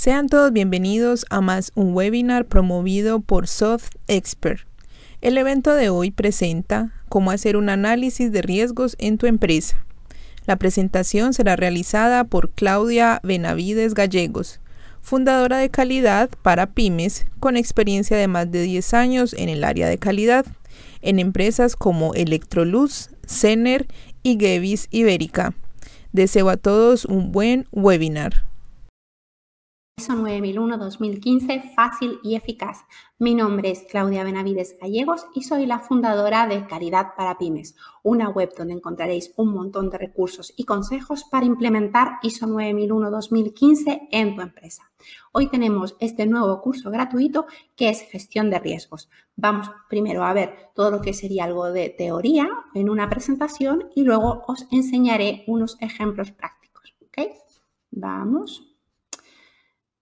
Sean todos bienvenidos a más un webinar promovido por SoftExpert. El evento de hoy presenta cómo hacer un análisis de riesgos en tu empresa. La presentación será realizada por Claudia Benavides Gallegos, fundadora de calidad para pymes con experiencia de más de 10 años en el área de calidad, en empresas como Electrolux, Zener y Gevis Ibérica. Deseo a todos un buen webinar. ISO 9001-2015, fácil y eficaz. Mi nombre es Claudia Benavides Gallegos y soy la fundadora de Calidad para Pymes, una web donde encontraréis un montón de recursos y consejos para implementar ISO 9001-2015 en tu empresa. Hoy tenemos este nuevo curso gratuito que es Gestión de Riesgos. Vamos primero a ver todo lo que sería algo de teoría en una presentación y luego os enseñaré unos ejemplos prácticos. ¿Ok? Vamos.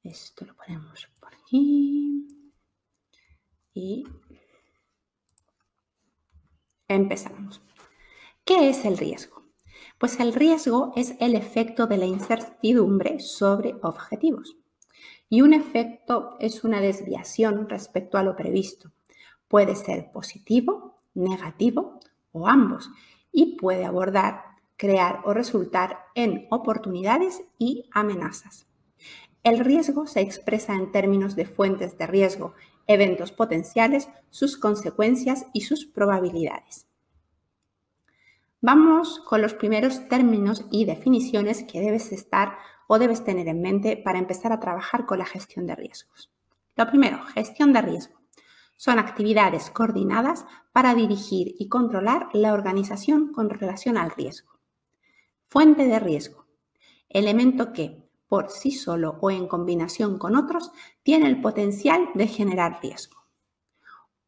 Esto lo ponemos por aquí y empezamos. ¿Qué es el riesgo? Pues el riesgo es el efecto de la incertidumbre sobre objetivos. Y un efecto es una desviación respecto a lo previsto. Puede ser positivo, negativo o ambos y puede abordar, crear o resultar en oportunidades y amenazas. El riesgo se expresa en términos de fuentes de riesgo, eventos potenciales, sus consecuencias y sus probabilidades. Vamos con los primeros términos y definiciones que debes tener en mente para empezar a trabajar con la gestión de riesgos. Lo primero, gestión de riesgo. Son actividades coordinadas para dirigir y controlar la organización con relación al riesgo. Fuente de riesgo. Elemento que, por sí solo o en combinación con otros, tiene el potencial de generar riesgo.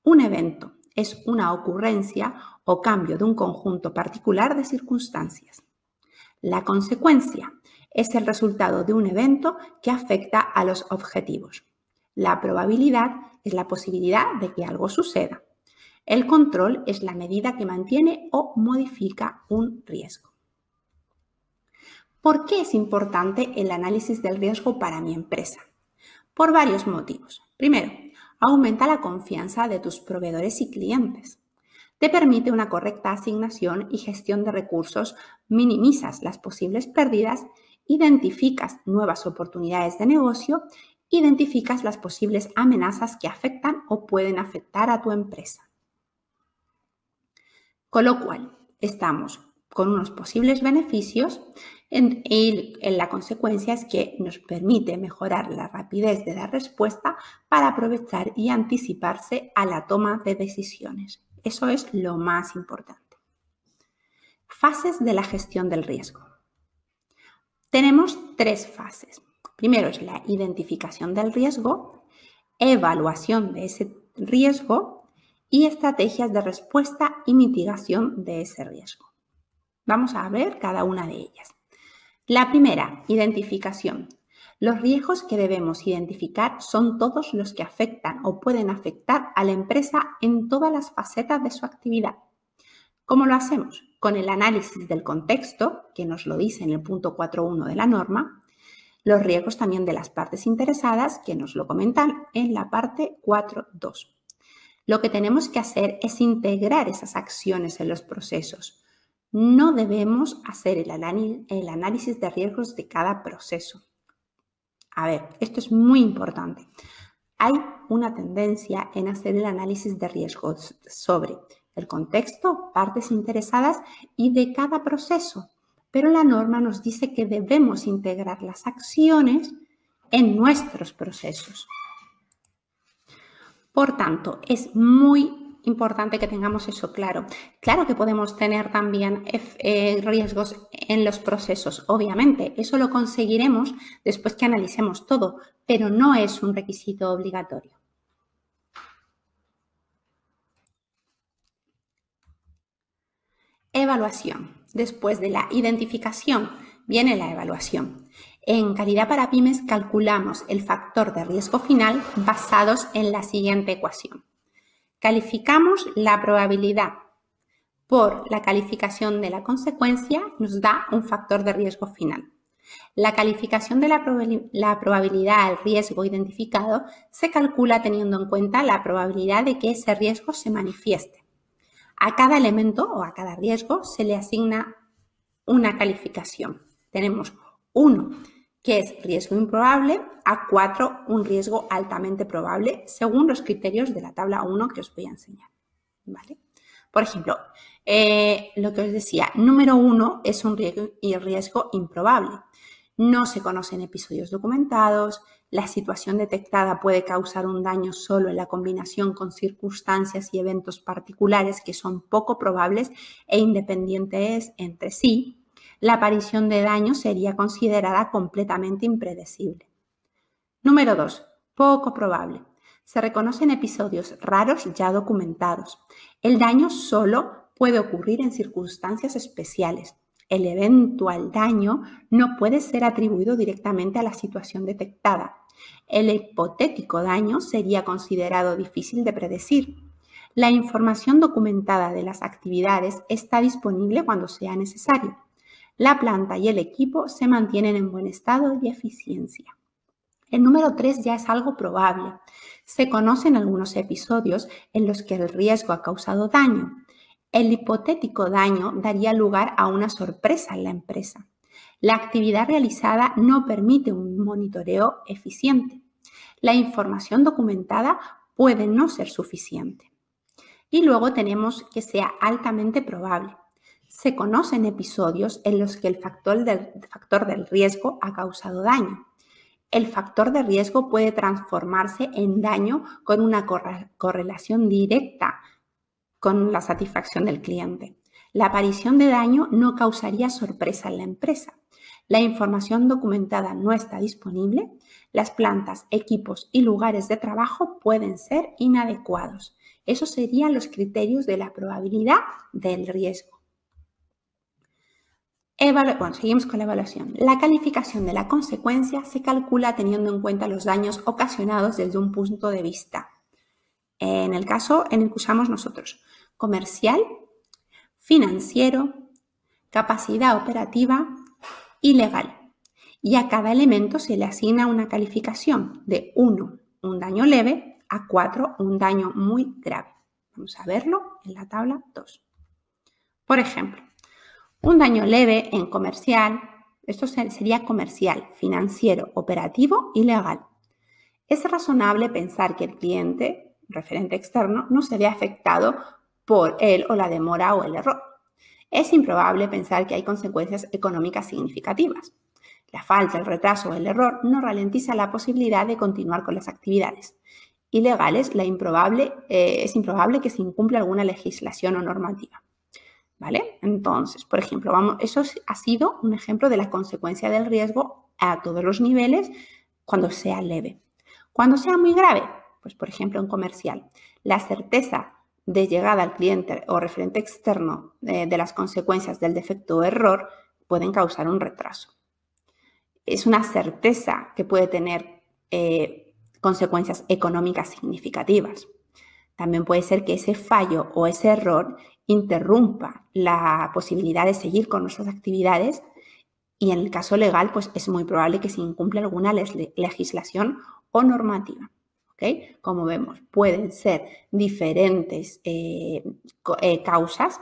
Un evento es una ocurrencia o cambio de un conjunto particular de circunstancias. La consecuencia es el resultado de un evento que afecta a los objetivos. La probabilidad es la posibilidad de que algo suceda. El control es la medida que mantiene o modifica un riesgo. ¿Por qué es importante el análisis del riesgo para mi empresa? Por varios motivos. Primero, aumenta la confianza de tus proveedores y clientes. Te permite una correcta asignación y gestión de recursos, minimizas las posibles pérdidas, identificas nuevas oportunidades de negocio, identificas las posibles amenazas que afectan o pueden afectar a tu empresa. Con lo cual, estamos con unos posibles beneficios y la consecuencia es que nos permite mejorar la rapidez de la respuesta para aprovechar y anticiparse a la toma de decisiones. Eso es lo más importante. Fases de la gestión del riesgo. Tenemos 3 fases. Primero es la identificación del riesgo, evaluación de ese riesgo y estrategias de respuesta y mitigación de ese riesgo. Vamos a ver cada una de ellas. La primera, identificación. Los riesgos que debemos identificar son todos los que afectan o pueden afectar a la empresa en todas las facetas de su actividad. ¿Cómo lo hacemos? Con el análisis del contexto, que nos lo dice en el punto 4.1 de la norma, los riesgos también de las partes interesadas, que nos lo comentan en la parte 4.2. Lo que tenemos que hacer es integrar esas acciones en los procesos. No debemos hacer el análisis de riesgos de cada proceso. A ver, esto es muy importante. Hay una tendencia en hacer el análisis de riesgos sobre el contexto, partes interesadas y de cada proceso. Pero la norma nos dice que debemos integrar las acciones en nuestros procesos. Por tanto, es muy importante que tengamos eso claro. Claro que podemos tener también riesgos en los procesos, obviamente. Eso lo conseguiremos después que analicemos todo, pero no es un requisito obligatorio. Evaluación. Después de la identificación viene la evaluación. En Calidad para Pymes calculamos el factor de riesgo final basados en la siguiente ecuación. Calificamos la probabilidad por la calificación de la consecuencia, nos da un factor de riesgo final. La calificación de la probabilidad al riesgo identificado se calcula teniendo en cuenta la probabilidad de que ese riesgo se manifieste. A cada elemento o a cada riesgo se le asigna una calificación. Tenemos 1, que es riesgo improbable, a 4, un riesgo altamente probable, según los criterios de la tabla 1 que os voy a enseñar. ¿Vale? Por ejemplo, lo que os decía, número 1 es un riesgo improbable. No se conocen episodios documentados, la situación detectada puede causar un daño solo en la combinación con circunstancias y eventos particulares que son poco probables e independientes entre sí. La aparición de daño sería considerada completamente impredecible. Número 2. Poco probable. Se reconocen episodios raros ya documentados. El daño solo puede ocurrir en circunstancias especiales. El eventual daño no puede ser atribuido directamente a la situación detectada. El hipotético daño sería considerado difícil de predecir. La información documentada de las actividades está disponible cuando sea necesario. La planta y el equipo se mantienen en buen estado y eficiencia. El número 3 ya es algo probable. Se conocen algunos episodios en los que el riesgo ha causado daño. El hipotético daño daría lugar a una sorpresa en la empresa. La actividad realizada no permite un monitoreo eficiente. La información documentada puede no ser suficiente. Y luego tenemos que sea altamente probable. Se conocen episodios en los que el factor del riesgo ha causado daño. El factor de riesgo puede transformarse en daño con una correlación directa con la satisfacción del cliente. La aparición de daño no causaría sorpresa en la empresa. La información documentada no está disponible. Las plantas, equipos y lugares de trabajo pueden ser inadecuados. Esos serían los criterios de la probabilidad del riesgo. Seguimos con la evaluación. La calificación de la consecuencia se calcula teniendo en cuenta los daños ocasionados desde un punto de vista. En el caso en el que usamos nosotros, comercial, financiero, capacidad operativa y legal. Y a cada elemento se le asigna una calificación de 1, un daño leve, a 4, un daño muy grave. Vamos a verlo en la tabla 2. Por ejemplo, un daño leve en comercial, esto sería comercial, financiero, operativo y legal. Es razonable pensar que el cliente, referente externo, no se ve afectado por él o la demora o el error. Es improbable pensar que hay consecuencias económicas significativas. La falta, el retraso o el error no ralentiza la posibilidad de continuar con las actividades. Y legales, es improbable que se incumpla alguna legislación o normativa. ¿Vale? Entonces, por ejemplo, eso ha sido un ejemplo de la consecuencia del riesgo a todos los niveles cuando sea leve. Cuando sea muy grave, pues por ejemplo en comercial, la certeza de llegada al cliente o referente externo de las consecuencias del defecto o error pueden causar un retraso. Es una certeza que puede tener consecuencias económicas significativas. También puede ser que ese fallo o ese error interrumpa la posibilidad de seguir con nuestras actividades y en el caso legal pues es muy probable que se incumpla alguna legislación o normativa. ¿Okay? Como vemos, pueden ser diferentes causas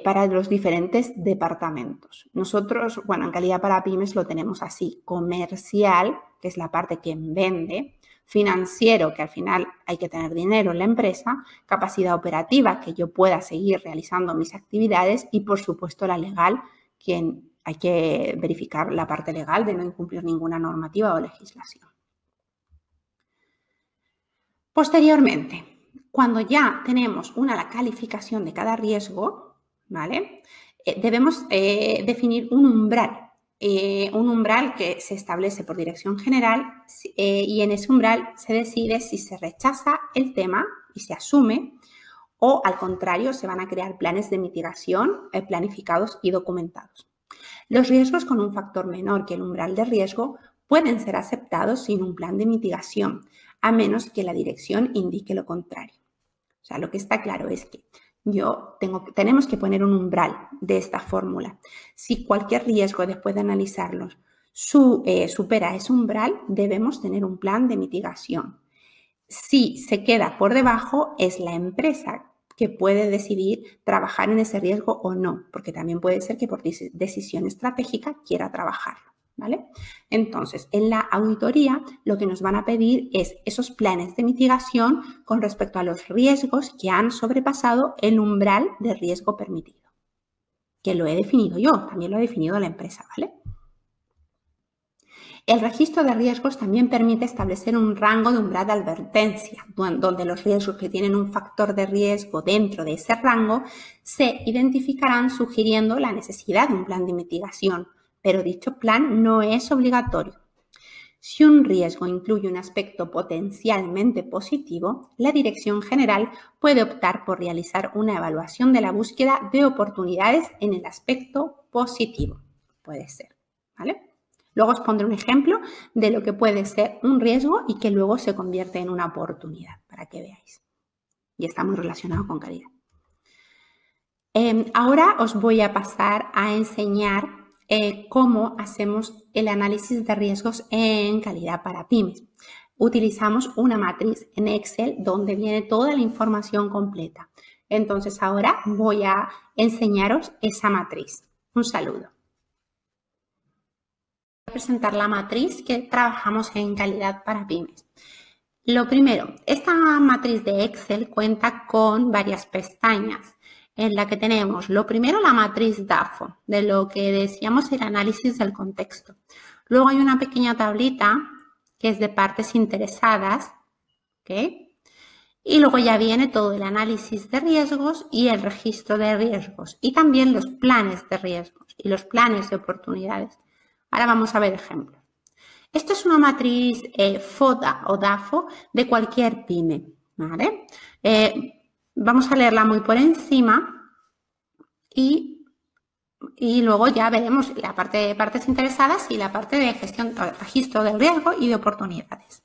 para los diferentes departamentos. Nosotros, en calidad para pymes lo tenemos así: comercial, que es la parte que vende; financiero, que al final hay que tener dinero en la empresa; capacidad operativa, que yo pueda seguir realizando mis actividades; y por supuesto la legal, que hay que verificar la parte legal de no incumplir ninguna normativa o legislación. Posteriormente, cuando ya tenemos una calificación de cada riesgo, ¿vale? Debemos definir un umbral que se establece por dirección general y en ese umbral se decide si se rechaza el tema y se asume o, al contrario, se van a crear planes de mitigación planificados y documentados. Los riesgos con un factor menor que el umbral de riesgo pueden ser aceptados sin un plan de mitigación, a menos que la dirección indique lo contrario. O sea, lo que está claro es que tenemos que poner un umbral de esta fórmula. Si cualquier riesgo, después de analizarlos, supera ese umbral, debemos tener un plan de mitigación. Si se queda por debajo, es la empresa que puede decidir trabajar en ese riesgo o no, porque también puede ser que por decisión estratégica quiera trabajarlo, ¿vale? Entonces, en la auditoría lo que nos van a pedir es esos planes de mitigación con respecto a los riesgos que han sobrepasado el umbral de riesgo permitido, que lo he definido yo, también lo ha definido la empresa, ¿vale? El registro de riesgos también permite establecer un rango de umbral de advertencia, donde los riesgos que tienen un factor de riesgo dentro de ese rango se identificarán sugiriendo la necesidad de un plan de mitigación, pero dicho plan no es obligatorio. Si un riesgo incluye un aspecto potencialmente positivo, la Dirección General puede optar por realizar una evaluación de la búsqueda de oportunidades en el aspecto positivo. Puede ser, ¿vale? Luego os pondré un ejemplo de lo que puede ser un riesgo y que luego se convierte en una oportunidad, para que veáis. Y está muy relacionado con calidad. Ahora os voy a pasar a enseñar cómo hacemos el análisis de riesgos en calidad para pymes. Utilizamos una matriz en Excel donde viene toda la información completa. Entonces ahora voy a enseñaros esa matriz. Un saludo. Voy a presentar la matriz que trabajamos en calidad para pymes. Lo primero, esta matriz de Excel cuenta con varias pestañas en la que tenemos, lo primero, la matriz DAFO, de lo que decíamos el análisis del contexto. Luego hay una pequeña tablita que es de partes interesadas, ¿ok? Y luego ya viene todo el análisis de riesgos y el registro de riesgos y también los planes de riesgos y los planes de oportunidades. Ahora vamos a ver ejemplos. Esto es una matriz FODA o DAFO de cualquier pyme, ¿vale? Vamos a leerla muy por encima y luego ya veremos la parte de partes interesadas y la parte de gestión, registro del riesgo y de oportunidades.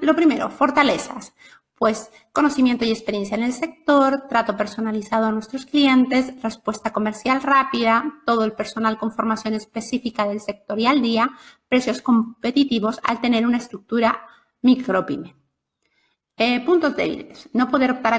Lo primero, fortalezas. Pues conocimiento y experiencia en el sector, trato personalizado a nuestros clientes, respuesta comercial rápida, todo el personal con formación específica del sector y al día, precios competitivos al tener una estructura micropyme. Puntos débiles. No poder optar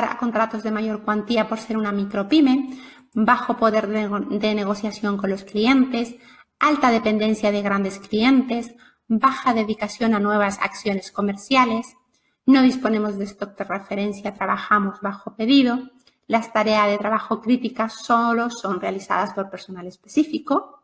a contratos de mayor cuantía por ser una micropyme, bajo poder de negociación con los clientes, alta dependencia de grandes clientes, baja dedicación a nuevas acciones comerciales, no disponemos de stock de referencia, trabajamos bajo pedido, las tareas de trabajo críticas solo son realizadas por personal específico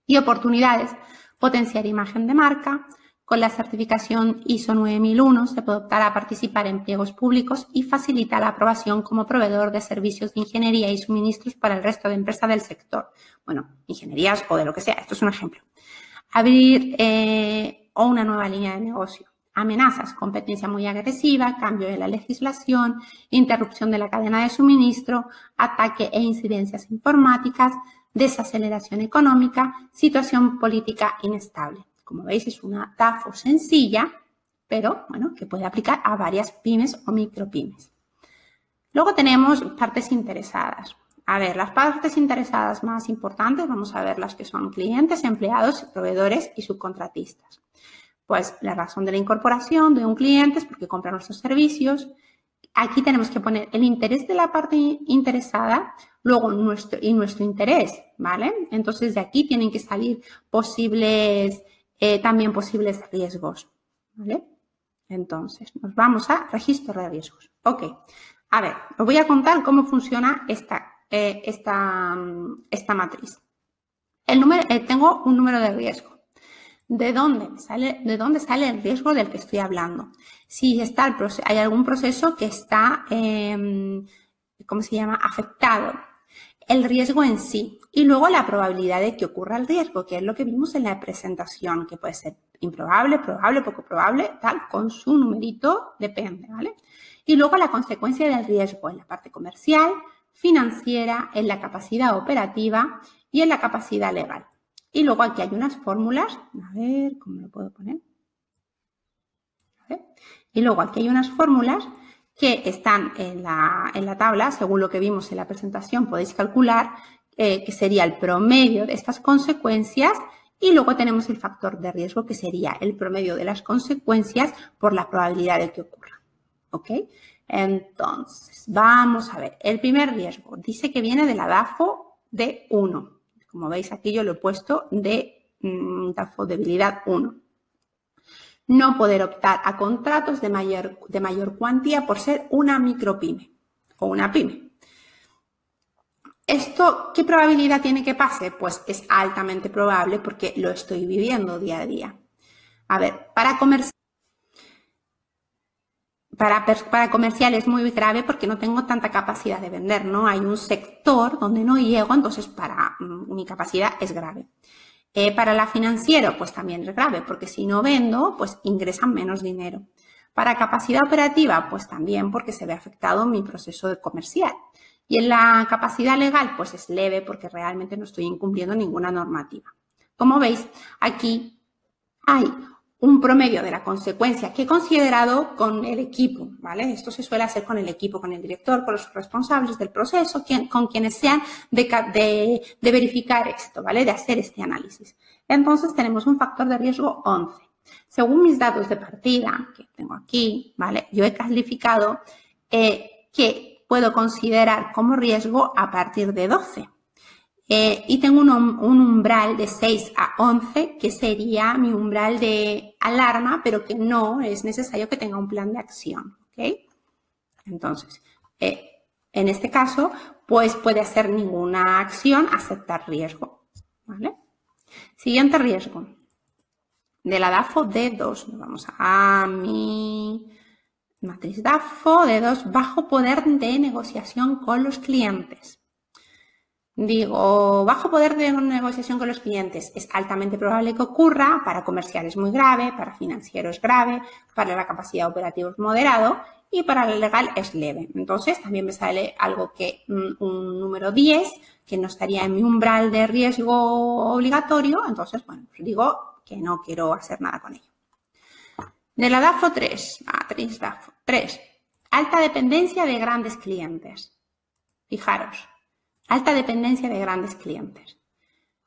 y oportunidades, potenciar imagen de marca. Con la certificación ISO 9001 se puede optar a participar en pliegos públicos y facilita la aprobación como proveedor de servicios de ingeniería y suministros para el resto de empresas del sector. Bueno, ingenierías o de lo que sea, esto es un ejemplo. Abrir o una nueva línea de negocio. Amenazas, competencia muy agresiva, cambio de la legislación, interrupción de la cadena de suministro, ataque e incidencias informáticas, desaceleración económica, situación política inestable. Como veis, es una DAFO sencilla, pero bueno, que puede aplicar a varias pymes o micropymes. Luego tenemos partes interesadas. A ver, las partes interesadas más importantes, vamos a ver las que son clientes, empleados, proveedores y subcontratistas. Pues la razón de la incorporación de un cliente es porque compra nuestros servicios. Aquí tenemos que poner el interés de la parte interesada, luego nuestro interés, ¿vale? Entonces de aquí tienen que salir también posibles riesgos, ¿vale? Entonces nos vamos a registro de riesgos. Ok, a ver, os voy a contar cómo funciona esta matriz. Tengo un número de riesgo. ¿De dónde sale el riesgo del que estoy hablando? Si hay algún proceso que está, afectado. El riesgo en sí. Y luego la probabilidad de que ocurra el riesgo, que es lo que vimos en la presentación, que puede ser improbable, probable, poco probable, tal, con su numerito, depende, ¿vale? Y luego la consecuencia del riesgo en la parte comercial, financiera, en la capacidad operativa y en la capacidad legal. Y luego aquí hay unas fórmulas, a ver, ¿cómo lo puedo poner? Y luego aquí hay unas fórmulas que están en la tabla, según lo que vimos en la presentación, podéis calcular que sería el promedio de estas consecuencias, y luego tenemos el factor de riesgo, que sería el promedio de las consecuencias por la probabilidad de que ocurra. ¿Ok? Entonces, vamos a ver. El primer riesgo dice que viene de la DAFO de 1. Como veis aquí yo lo he puesto de DAFO debilidad 1. No poder optar a contratos de mayor cuantía por ser una micropyme o una pyme. ¿Esto qué probabilidad tiene que pase? Pues es altamente probable porque lo estoy viviendo día a día. A ver, para comercial es muy grave porque no tengo tanta capacidad de vender, ¿no? Hay un sector donde no llego, entonces para mi capacidad es grave. Para la financiero, pues también es grave, porque si no vendo, pues ingresan menos dinero. Para capacidad operativa, pues también porque se ve afectado mi proceso de comercial. Y en la capacidad legal, pues es leve porque realmente no estoy incumpliendo ninguna normativa. Como veis, aquí hay un promedio de la consecuencia que he considerado con el equipo, ¿vale? Esto se suele hacer con el equipo, con el director, con los responsables del proceso, con quienes sean de verificar esto, ¿vale? De hacer este análisis. Entonces, tenemos un factor de riesgo 11. Según mis datos de partida, que tengo aquí, ¿vale? Yo he calificado que puedo considerar como riesgo a partir de 12. Y tengo un umbral de 6 a 11, que sería mi umbral de alarma, pero que no es necesario que tenga un plan de acción. ¿Ok? Entonces, en este caso, pues puede hacer ninguna acción, aceptar riesgo. ¿Vale? Siguiente riesgo. De la DAFO D2. Vamos a mi matriz DAFO D2, bajo poder de negociación con los clientes. Digo, bajo poder de negociación con los clientes es altamente probable que ocurra, para comercial es muy grave, para financiero es grave, para la capacidad operativa es moderado y para la legal es leve. Entonces, también me sale algo que un número 10, que no estaría en mi umbral de riesgo obligatorio. Entonces, bueno, pues digo que no quiero hacer nada con ello. De la DAFO 3, matriz DAFO 3, alta dependencia de grandes clientes. Fijaros. Alta dependencia de grandes clientes.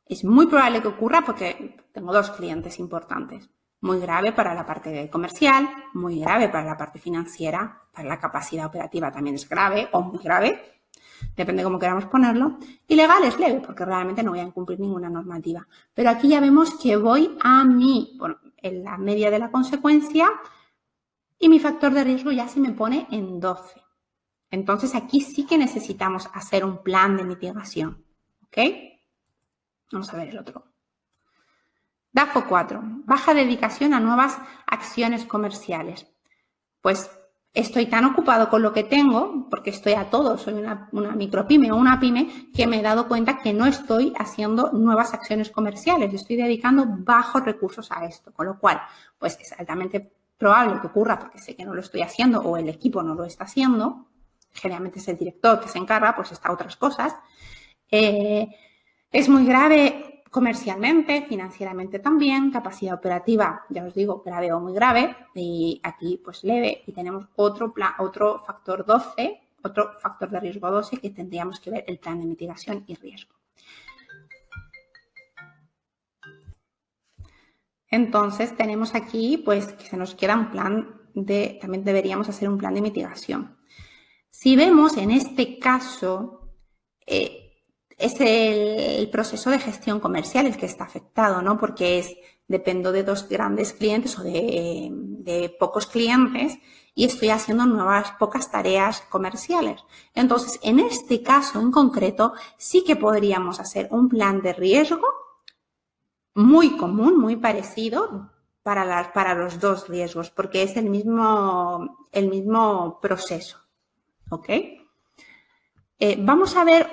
Es muy probable que ocurra porque tengo 2 clientes importantes. Muy grave para la parte comercial, muy grave para la parte financiera, para la capacidad operativa también es grave o muy grave, depende de cómo queramos ponerlo. Y legal es leve porque realmente no voy a incumplir ninguna normativa. Pero aquí ya vemos que voy a en la media de la consecuencia y mi factor de riesgo ya se me pone en 12. Entonces, aquí sí que necesitamos hacer un plan de mitigación. ¿Ok? Vamos a ver el otro. DAFO 4. Baja dedicación a nuevas acciones comerciales. Pues estoy tan ocupado con lo que tengo, porque estoy a todo, soy una micropyme o una pyme, que me he dado cuenta que no estoy haciendo nuevas acciones comerciales. Estoy dedicando bajos recursos a esto. Con lo cual, pues es altamente probable que ocurra porque sé que no lo estoy haciendo o el equipo no lo está haciendo. Generalmente es el director que se encarga, pues está otras cosas. Es muy grave comercialmente, financieramente también, capacidad operativa, ya os digo, grave o muy grave, y aquí pues leve, y tenemos otro factor 12, otro factor de riesgo 12 que tendríamos que ver el plan de mitigación y riesgo. Entonces tenemos aquí pues que se nos queda un plan también deberíamos hacer un plan de mitigación. Si vemos en este caso, es el proceso de gestión comercial el que está afectado, ¿no? Porque dependo de 2 grandes clientes o de pocos clientes y estoy haciendo pocas tareas comerciales. Entonces, en este caso en concreto, sí que podríamos hacer un plan de riesgo muy común, muy parecido para los 2 riesgos, porque es el mismo proceso. ¿Ok? Vamos a ver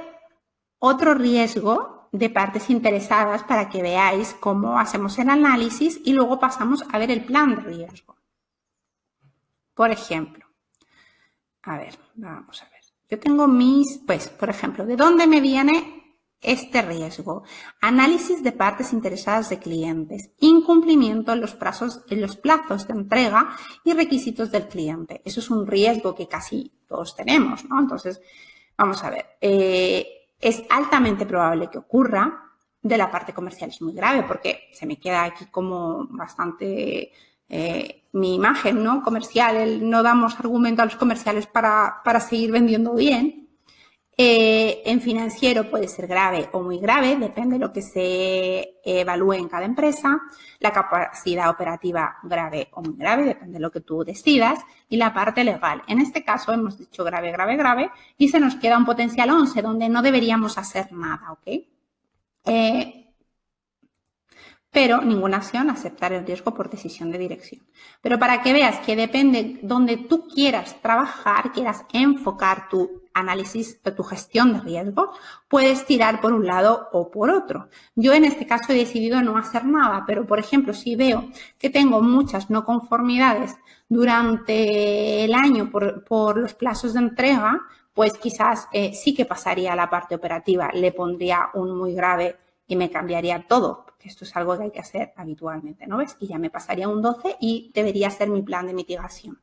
otro riesgo de partes interesadas para que veáis cómo hacemos el análisis y luego pasamos a ver el plan de riesgo. Por ejemplo, a ver, vamos a ver. Yo tengo por ejemplo, ¿de dónde me viene este riesgo? Análisis de partes interesadas de clientes, incumplimiento en los plazos de entrega y requisitos del cliente. Eso es un riesgo que casi todos tenemos, ¿no? Entonces, vamos a ver. es altamente probable que ocurra. De la parte comercial es muy grave porque se me queda aquí como bastante mi imagen, ¿no? Comercial, no damos argumento a los comerciales para seguir vendiendo bien. En financiero puede ser grave o muy grave, depende de lo que se evalúe en cada empresa. La capacidad operativa grave o muy grave, depende de lo que tú decidas. Y la parte legal. En este caso hemos dicho grave, grave, grave y se nos queda un potencial 11 donde no deberíamos hacer nada, ¿ok? Pero ninguna acción, aceptar el riesgo por decisión de dirección. Pero para que veas que depende donde tú quieras trabajar, quieras enfocar tu análisis, tu gestión de riesgos, puedes tirar por un lado o por otro. Yo en este caso he decidido no hacer nada, pero por ejemplo, si veo que tengo muchas no conformidades durante el año por los plazos de entrega, pues quizás sí que pasaría a la parte operativa, le pondría un muy grave y me cambiaría todo, porque esto es algo que hay que hacer habitualmente, ¿no ves? Y ya me pasaría un 12 y debería ser mi plan de mitigación.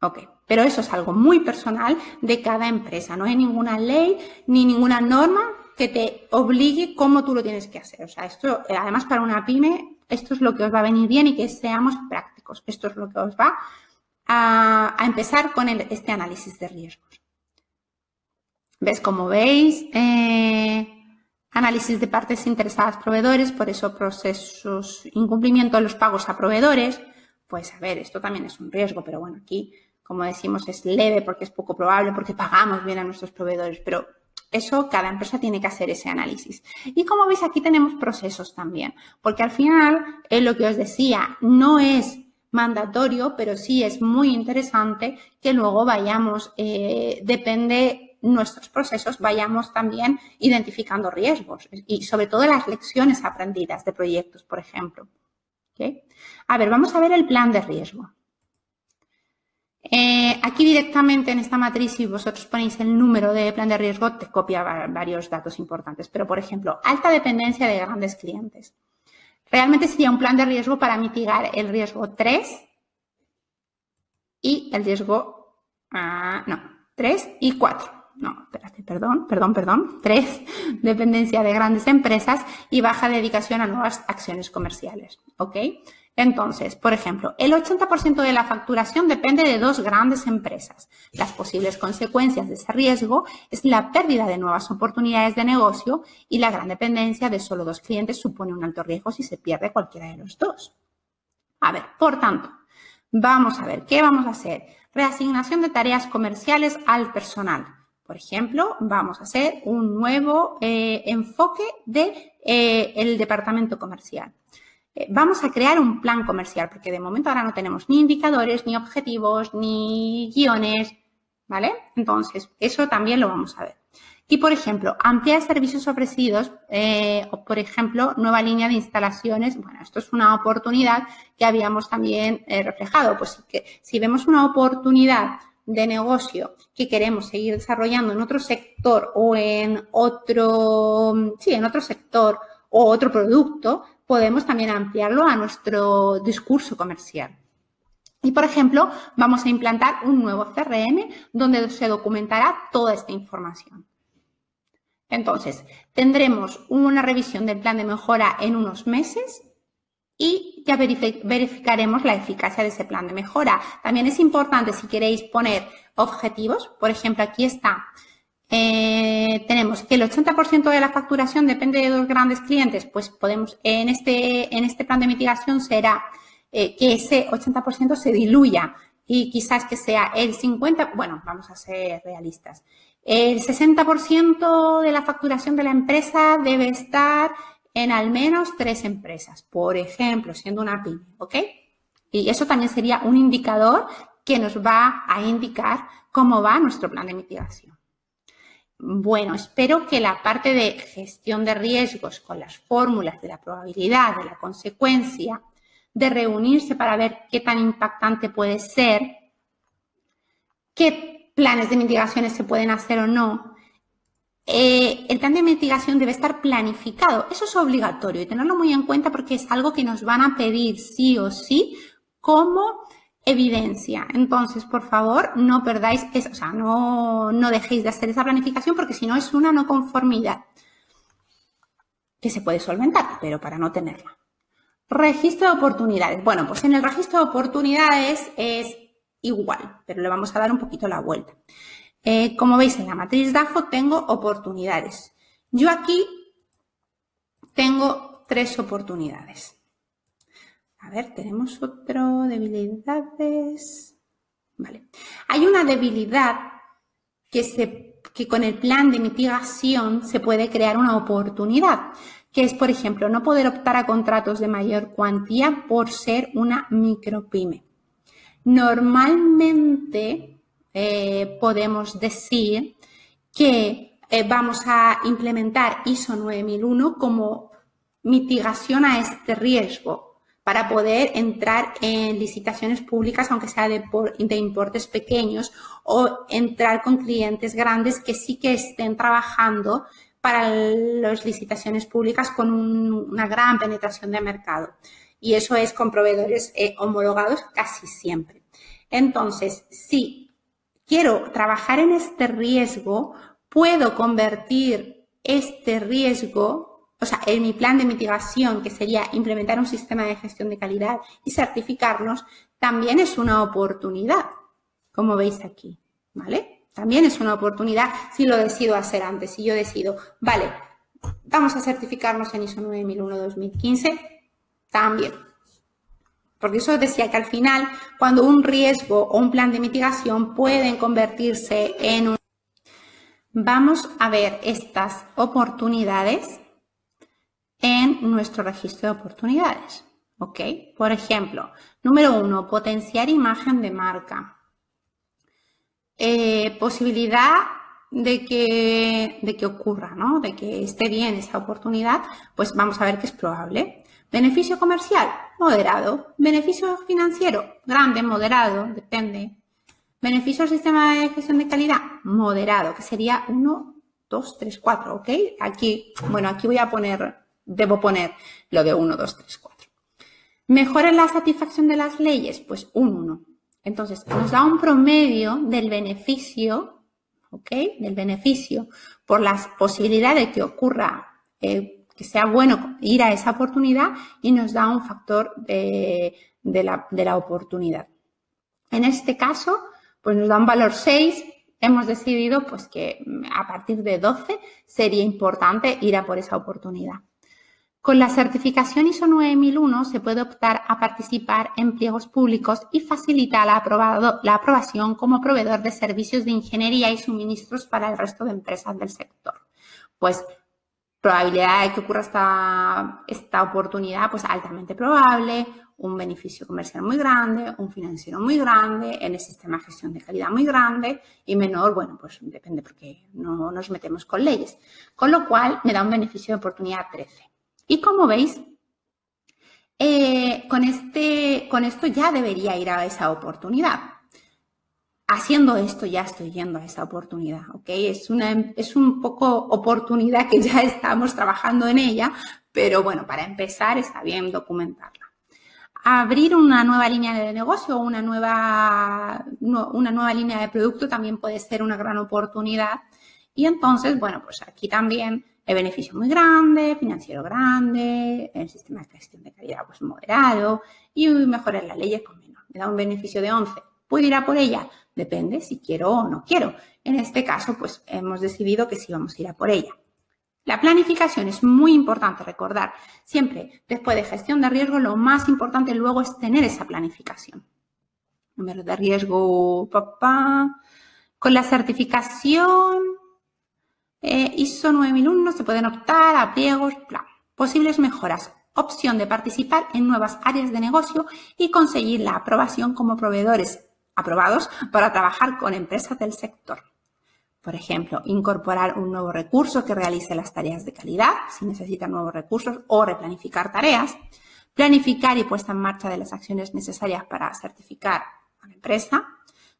Ok, pero eso es algo muy personal de cada empresa. No hay ninguna ley ni ninguna norma que te obligue cómo tú lo tienes que hacer. O sea, esto, además para una pyme, esto es lo que os va a venir bien y que seamos prácticos. Esto es lo que os va a empezar con este análisis de riesgos. ¿Ves? Como veis, análisis de partes interesadas proveedores, por eso procesos, incumplimiento de los pagos a proveedores. Pues a ver, esto también es un riesgo, pero bueno, aquí, como decimos, es leve porque es poco probable, porque pagamos bien a nuestros proveedores, pero eso cada empresa tiene que hacer ese análisis. Y como veis, aquí tenemos procesos también, porque al final, lo que os decía, no es mandatorio, pero sí es muy interesante que luego vayamos, depende nuestros procesos, vayamos también identificando riesgos y sobre todo las lecciones aprendidas de proyectos, por ejemplo. ¿Okay? A ver, vamos a ver el plan de riesgo. Aquí directamente en esta matriz, si vosotros ponéis el número de plan de riesgo, te copia varios datos importantes. Pero, por ejemplo, alta dependencia de grandes clientes. Realmente sería un plan de riesgo para mitigar el riesgo 3 y el riesgo, 3 y 4. No, espérate, perdón. 3, dependencia de grandes empresas y baja dedicación a nuevas acciones comerciales, ¿ok? Entonces, por ejemplo, el 80% de la facturación depende de 2 grandes empresas. Las posibles consecuencias de ese riesgo es la pérdida de nuevas oportunidades de negocio y la gran dependencia de solo 2 clientes supone un alto riesgo si se pierde cualquiera de los 2. A ver, por tanto, vamos a ver, ¿qué vamos a hacer? Reasignación de tareas comerciales al personal. Por ejemplo, vamos a hacer un nuevo enfoque del departamento comercial. Vamos a crear un plan comercial, porque de momento ahora no tenemos ni indicadores, ni objetivos, ni guiones, ¿vale? Entonces, eso también lo vamos a ver. Y, por ejemplo, ampliar servicios ofrecidos, o, por ejemplo, nueva línea de instalaciones. Bueno, esto es una oportunidad que habíamos también reflejado. Pues que si vemos una oportunidad de negocio que queremos seguir desarrollando en otro sector o en otro sector o otro producto, podemos también ampliarlo a nuestro discurso comercial. Y, por ejemplo, vamos a implantar un nuevo CRM donde se documentará toda esta información. Entonces, tendremos una revisión del plan de mejora en unos meses y ya verificaremos la eficacia de ese plan de mejora. También es importante, si queréis poner objetivos, por ejemplo, aquí está, tenemos que el 80% de la facturación depende de 2 grandes clientes, pues podemos, en este plan de mitigación será que ese 80% se diluya y quizás que sea el 50%, bueno, vamos a ser realistas, el 60% de la facturación de la empresa debe estar en al menos 3 empresas, por ejemplo, siendo una pyme, ¿ok? Y eso también sería un indicador que nos va a indicar cómo va nuestro plan de mitigación. Bueno, espero que la parte de gestión de riesgos con las fórmulas de la probabilidad, de la consecuencia, de reunirse para ver qué tan impactante puede ser, qué planes de mitigaciones se pueden hacer o no. El plan de mitigación debe estar planificado. Eso es obligatorio y tenerlo muy en cuenta porque es algo que nos van a pedir sí o sí como evidencia. Entonces, por favor, no perdáis eso, o sea, no dejéis de hacer esa planificación porque si no es una no conformidad que se puede solventar, pero para no tenerla. Registro de oportunidades. Bueno, pues en el registro de oportunidades es igual, pero le vamos a dar un poquito la vuelta. Como veis en la matriz DAFO tengo oportunidades. Yo aquí tengo 3 oportunidades. A ver, tenemos otro, debilidades. Vale. Hay una debilidad que con el plan de mitigación se puede crear una oportunidad, que es, por ejemplo, no poder optar a contratos de mayor cuantía por ser una micropyme. Normalmente podemos decir que vamos a implementar ISO 9001 como mitigación a este riesgo para poder entrar en licitaciones públicas, aunque sea de importes pequeños, o entrar con clientes grandes que sí que estén trabajando para las licitaciones públicas con una gran penetración de mercado. Y eso es con proveedores homologados casi siempre. Entonces, si quiero trabajar en este riesgo, puedo convertir este riesgo, o sea, en mi plan de mitigación, que sería implementar un sistema de gestión de calidad y certificarnos, también es una oportunidad, como veis aquí, ¿vale? También es una oportunidad si lo decido hacer antes. Si yo decido, vale, vamos a certificarnos en ISO 9001-2015, también. Porque eso decía que al final, cuando un riesgo o un plan de mitigación pueden convertirse en un... Vamos a ver estas oportunidades en nuestro registro de oportunidades, ¿ok? Por ejemplo, número 1, potenciar imagen de marca. Posibilidad de que ocurra, ¿no? De que esté bien esa oportunidad, pues vamos a ver que es probable. Beneficio comercial, moderado. Beneficio financiero, grande, moderado, depende. Beneficio al sistema de gestión de calidad, moderado, que sería 1, 2, 3, 4, ¿ok? Aquí, bueno, aquí debo poner lo de 1, 2, 3, 4. ¿Mejora la satisfacción de las leyes? Pues un 1. Entonces, nos da un promedio del beneficio, ¿ok? Del beneficio por las posibilidades de que ocurra, que sea bueno ir a esa oportunidad y nos da un factor de la oportunidad. En este caso, pues nos da un valor 6. Hemos decidido pues que a partir de 12 sería importante ir a por esa oportunidad. Con la certificación ISO 9001 se puede optar a participar en pliegos públicos y facilita la aprobación como proveedor de servicios de ingeniería y suministros para el resto de empresas del sector. Pues probabilidad de que ocurra esta oportunidad, pues altamente probable, un beneficio comercial muy grande, un financiero muy grande, en el sistema de gestión de calidad muy grande y menor, bueno, pues depende porque no nos metemos con leyes. Con lo cual me da un beneficio de oportunidad 13. Y como veis, con esto ya debería ir a esa oportunidad. Haciendo esto ya estoy yendo a esa oportunidad, ¿ok? Es un poco oportunidad que ya estamos trabajando en ella, pero bueno, para empezar está bien documentarla. Abrir una nueva línea de negocio o una nueva línea de producto también puede ser una gran oportunidad. Y entonces, bueno, pues aquí también el beneficio muy grande, financiero grande, el sistema de gestión de calidad pues moderado y mejorar las leyes con menos. Me da un beneficio de 11. ¿Puedo ir a por ella? Depende si quiero o no quiero. En este caso, pues hemos decidido que sí vamos a ir a por ella. La planificación es muy importante recordar. Siempre, después de gestión de riesgo, lo más importante luego es tener esa planificación. Número de riesgo, Con la certificación ISO 9001 se pueden optar a pliegos, posibles mejoras. Opción de participar en nuevas áreas de negocio y conseguir la aprobación como proveedores aprobados para trabajar con empresas del sector. Por ejemplo, incorporar un nuevo recurso que realice las tareas de calidad, si necesitan nuevos recursos, o replanificar tareas. Planificar y puesta en marcha de las acciones necesarias para certificar a la empresa.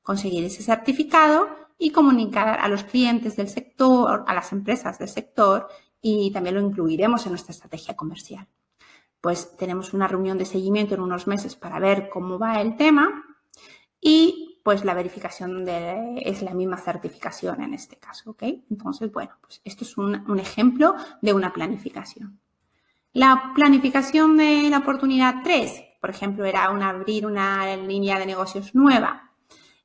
Conseguir ese certificado y comunicar a los clientes del sector, a las empresas del sector, y también lo incluiremos en nuestra estrategia comercial. Pues tenemos una reunión de seguimiento en unos meses para ver cómo va el tema y pues la verificación es la misma certificación en este caso, ¿ok? Entonces, bueno, pues esto es un ejemplo de una planificación. La planificación de la oportunidad 3, por ejemplo, era abrir una línea de negocios nueva.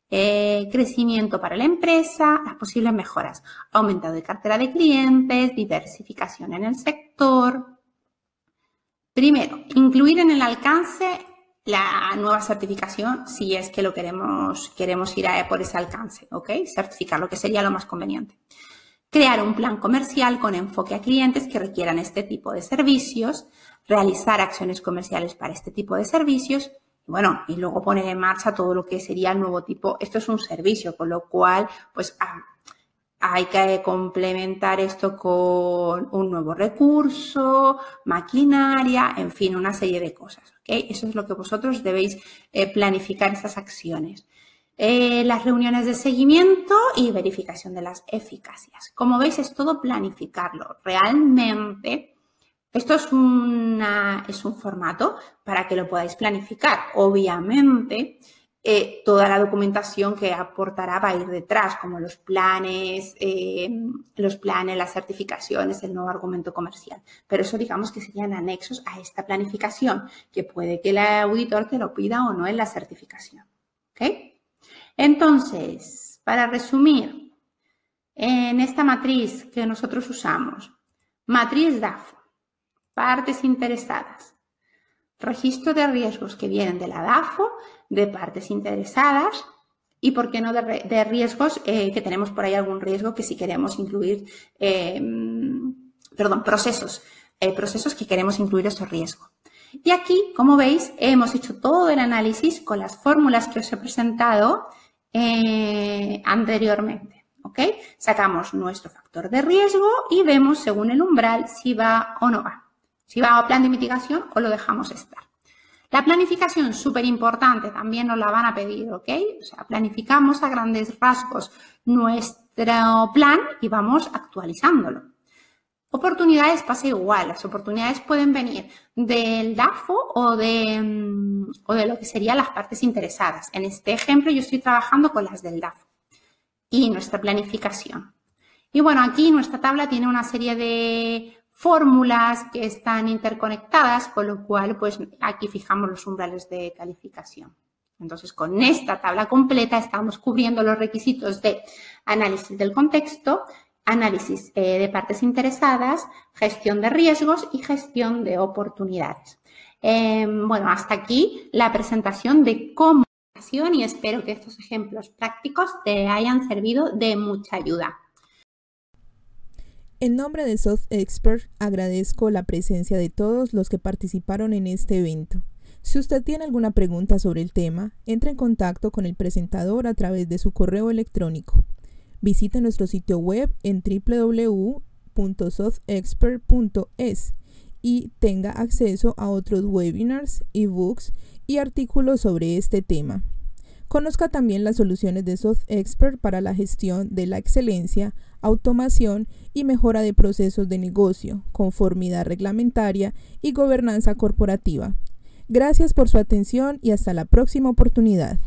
Crecimiento para la empresa, las posibles mejoras, aumento de cartera de clientes, diversificación en el sector. Primero, incluir en el alcance la nueva certificación si es que lo queremos ir por ese alcance, ¿ok? Certificar lo que sería lo más conveniente. Crear un plan comercial con enfoque a clientes que requieran este tipo de servicios, realizar acciones comerciales para este tipo de servicios, bueno, y luego poner en marcha todo lo que sería el nuevo tipo. Esto es un servicio, con lo cual, pues hay que complementar esto con un nuevo recurso, maquinaria, en fin, una serie de cosas, ¿ok? Eso es lo que vosotros debéis planificar estas acciones. Las reuniones de seguimiento y verificación de las eficacias. Como veis, es todo planificarlo. Realmente, esto es un formato para que lo podáis planificar. Obviamente, toda la documentación que aportará va a ir detrás, como los planes, las certificaciones, el nuevo argumento comercial. Pero eso digamos que serían anexos a esta planificación, que puede que el auditor te lo pida o no en la certificación. ¿Ok? Entonces, para resumir, en esta matriz que nosotros usamos, matriz DAFO, partes interesadas, registro de riesgos que vienen de la DAFO, de partes interesadas y, ¿por qué no, de riesgos que tenemos por ahí algún riesgo que si queremos incluir, procesos que queremos incluir esos riesgos. Y aquí, como veis, hemos hecho todo el análisis con las fórmulas que os he presentado anteriormente, ¿ok? Sacamos nuestro factor de riesgo y vemos según el umbral si va o no va. Si va a plan de mitigación o lo dejamos estar. La planificación, súper importante, también nos la van a pedir, ¿ok? O sea, planificamos a grandes rasgos nuestro plan y vamos actualizándolo. Oportunidades pasa igual, las oportunidades pueden venir del DAFO o de lo que serían las partes interesadas. En este ejemplo yo estoy trabajando con las del DAFO y nuestra planificación. Y bueno, aquí nuestra tabla tiene una serie de fórmulas que están interconectadas, con lo cual pues aquí fijamos los umbrales de calificación. Entonces, con esta tabla completa estamos cubriendo los requisitos de análisis del contexto, análisis de partes interesadas, gestión de riesgos y gestión de oportunidades. Bueno, hasta aquí la presentación de cómo y espero que estos ejemplos prácticos te hayan servido de mucha ayuda. En nombre de SoftExpert, agradezco la presencia de todos los que participaron en este evento. Si usted tiene alguna pregunta sobre el tema, entre en contacto con el presentador a través de su correo electrónico. Visite nuestro sitio web en www.softexpert.es y tenga acceso a otros webinars, ebooks y artículos sobre este tema. Conozca también las soluciones de SoftExpert para la gestión de la excelencia, automación y mejora de procesos de negocio, conformidad reglamentaria y gobernanza corporativa. Gracias por su atención y hasta la próxima oportunidad.